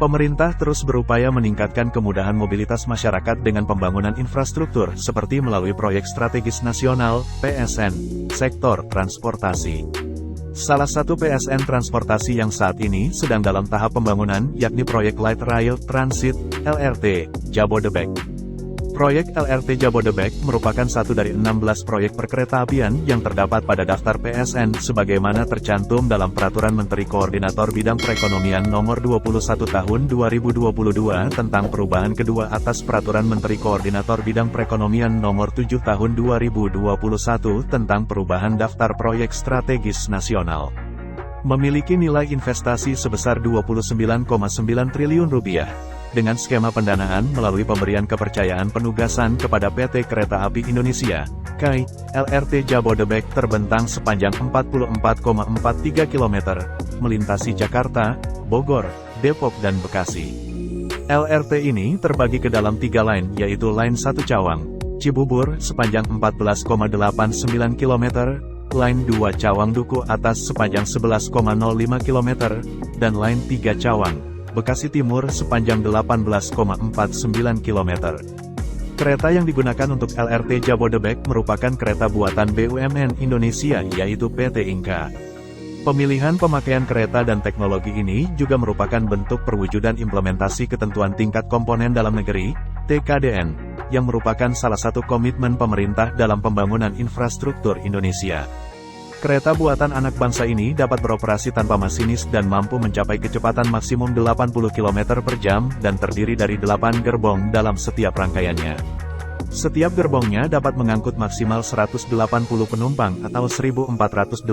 Pemerintah terus berupaya meningkatkan kemudahan mobilitas masyarakat dengan pembangunan infrastruktur seperti melalui proyek strategis nasional, PSN, sektor transportasi. Salah satu PSN transportasi yang saat ini sedang dalam tahap pembangunan yakni proyek Light Rail Transit, LRT, Jabodebek. Proyek LRT Jabodebek merupakan satu dari 16 proyek perkeretaapian yang terdapat pada daftar PSN sebagaimana tercantum dalam Peraturan Menteri Koordinator Bidang Perekonomian Nomor 21 Tahun 2022 tentang perubahan kedua atas Peraturan Menteri Koordinator Bidang Perekonomian Nomor 7 Tahun 2021 tentang perubahan daftar proyek strategis nasional. Memiliki nilai investasi sebesar Rp29,9 triliun. Dengan skema pendanaan melalui pemberian kepercayaan penugasan kepada PT Kereta Api Indonesia, KAI, LRT Jabodebek terbentang sepanjang 44,43 km, melintasi Jakarta, Bogor, Depok dan Bekasi. LRT ini terbagi ke dalam 3 line yaitu Line 1 Cawang, Cibubur sepanjang 14,89 km, Line 2 Cawang Duku Atas sepanjang 11,05 km, dan Line 3 Cawang, Bekasi Timur sepanjang 18,49 km. Kereta yang digunakan untuk LRT Jabodebek merupakan kereta buatan BUMN Indonesia yaitu PT Inka. Pemilihan pemakaian kereta dan teknologi ini juga merupakan bentuk perwujudan implementasi ketentuan tingkat komponen dalam negeri, TKDN, yang merupakan salah satu komitmen pemerintah dalam pembangunan infrastruktur Indonesia. Kereta buatan anak bangsa ini dapat beroperasi tanpa masinis dan mampu mencapai kecepatan maksimum 80 km per jam dan terdiri dari 8 gerbong dalam setiap rangkaiannya. Setiap gerbongnya dapat mengangkut maksimal 180 penumpang atau 1.480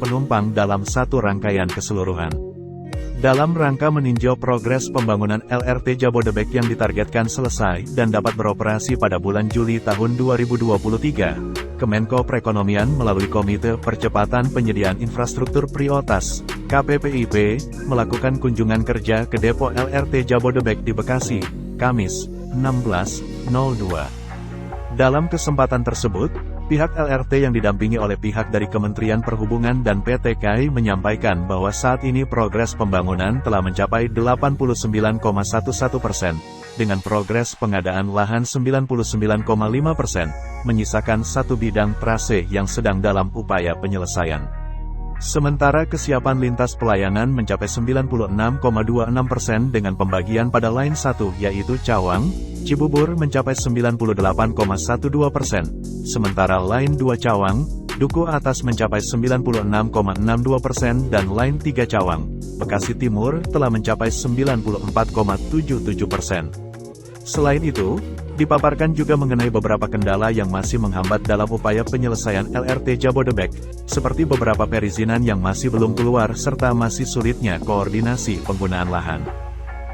penumpang dalam satu rangkaian keseluruhan. Dalam rangka meninjau progres pembangunan LRT Jabodebek yang ditargetkan selesai dan dapat beroperasi pada bulan Juli tahun 2023, Kemenko Perekonomian melalui Komite Percepatan Penyediaan Infrastruktur Prioritas, KPPIP, melakukan kunjungan kerja ke depo LRT Jabodebek di Bekasi, Kamis, 16.02. Dalam kesempatan tersebut, pihak LRT yang didampingi oleh pihak dari Kementerian Perhubungan dan PT KAI menyampaikan bahwa saat ini progres pembangunan telah mencapai 89,11%, dengan progres pengadaan lahan 99,5%, menyisakan satu bidang trase yang sedang dalam upaya penyelesaian. Sementara kesiapan lintas pelayanan mencapai 96,26% dengan pembagian pada line 1 yaitu Cawang, Cibubur mencapai 98,12%, sementara line 2 Cawang, Duku Atas mencapai 96,62% dan line 3 Cawang, Bekasi Timur telah mencapai 94,77%. Selain itu, dipaparkan juga mengenai beberapa kendala yang masih menghambat dalam upaya penyelesaian LRT Jabodebek, seperti beberapa perizinan yang masih belum keluar serta masih sulitnya koordinasi penggunaan lahan.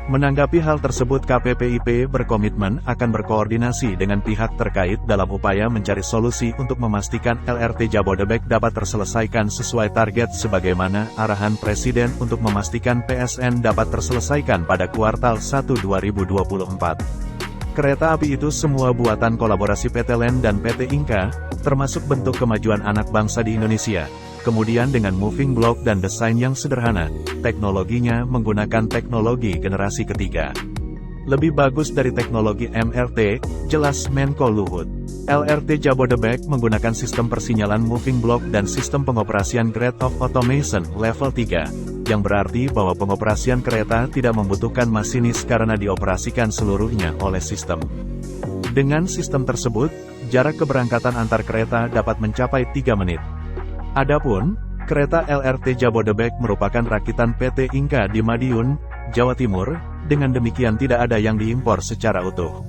Menanggapi hal tersebut KPPIP berkomitmen akan berkoordinasi dengan pihak terkait dalam upaya mencari solusi untuk memastikan LRT Jabodebek dapat terselesaikan sesuai target sebagaimana arahan Presiden untuk memastikan PSN dapat terselesaikan pada kuartal 1 2024. Kereta api itu semua buatan kolaborasi PT LEN dan PT Inka, termasuk bentuk kemajuan anak bangsa di Indonesia. Kemudian dengan moving block dan desain yang sederhana, teknologinya menggunakan teknologi generasi ketiga. Lebih bagus dari teknologi MRT, jelas Menko Luhut. LRT Jabodebek menggunakan sistem persinyalan moving block dan sistem pengoperasian Grade of Automation level 3, yang berarti bahwa pengoperasian kereta tidak membutuhkan masinis karena dioperasikan seluruhnya oleh sistem. Dengan sistem tersebut, jarak keberangkatan antar kereta dapat mencapai 3 menit. Adapun, kereta LRT Jabodebek merupakan rakitan PT Inka di Madiun, Jawa Timur, dengan demikian tidak ada yang diimpor secara utuh.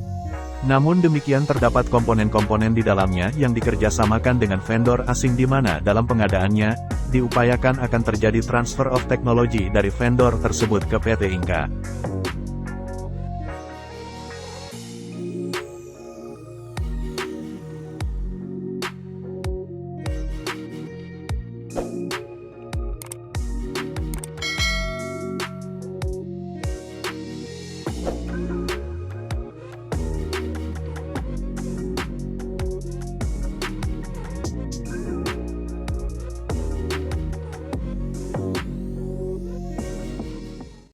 Namun demikian terdapat komponen-komponen di dalamnya yang dikerjasamakan dengan vendor asing di mana dalam pengadaannya, diupayakan akan terjadi transfer of technology dari vendor tersebut ke PT Inka.